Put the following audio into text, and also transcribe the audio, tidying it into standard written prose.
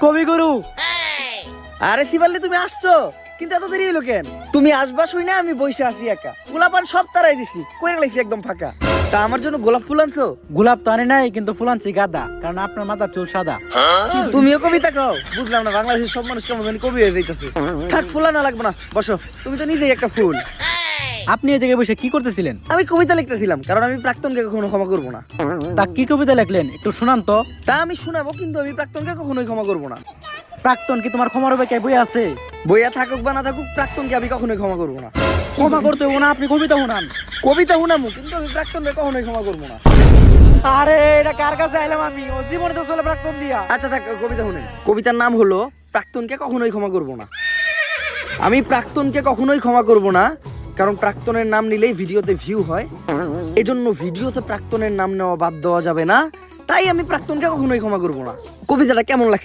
কবিগুরু। আরে শিবাল্লি তুমি আসছো, কিন্তু এত দেরি হলো কেন? তুমি আসবা শুই না আমি বসে আছি একা, গোলাপান সব তারাই দিছি, কইরা লাইছি একদম ফাঁকা। তা আমার জন্য গোলাপ ফুল আনছো? গোলাপ তো আনে নাই, কিন্তু ফুল আনছি গাঁদা, কারণ আপনার মাথার চুল সাদা। তুমিও কবিতা কও? বুঝলাম না, বাংলাদেশের সব মানুষ কেমন জানি কবি হয়ে যাইতেছে। থাক, ফুল আনা লাগবে না, বসো। তুমি তো নিজেই একটা ফুল। আপনি এই জায়গায় বসে কি করতেছিলেন? আমি কবিতা লিখতেছিলাম, কারণ আমি প্রাক্তনকে কখনো ক্ষমা করবো না। তা কি কবিতা লিখলেন, একটু শোনান তো। তা আমি শোনাবো, কিন্তু আমি প্রাক্তনকে কখনোই ক্ষমা করবো না। প্রাক্তন কি তোমার ক্ষমার হবে কে বই আছে? বইয়া থাকুক বা না থাকুক, প্রাক্তনকে আমি কখনোই ক্ষমা করবো না। ক্ষমা করতে হবে না, আপনি কবিতা শোনান। কবিতা শুনামু, কিন্তু আমি প্রাক্তনকে কখনোই ক্ষমা করবো না। আরে এটা কার কাছে আইলাম আমি? ও জীবনে তো চলে প্রাক্তন দিয়া। আচ্ছা থাক, কবিতা শুনেন। কবিতার নাম হলো প্রাক্তনকে কখনোই ক্ষমা করবো না। আমি প্রাক্তনকে কখনোই ক্ষমা করব না, কারণ প্রাক্তনের নাম নিলেই ভিডিওতে ভিউ হয়। এজন্য ভিডিওতে প্রাক্তনের নাম নেওয়া বাদ দেওয়া যাবে না। তাই আমি প্রাক্তনকে কখনোই ক্ষমা করব না। কবিতাটা কেমন লাগছে?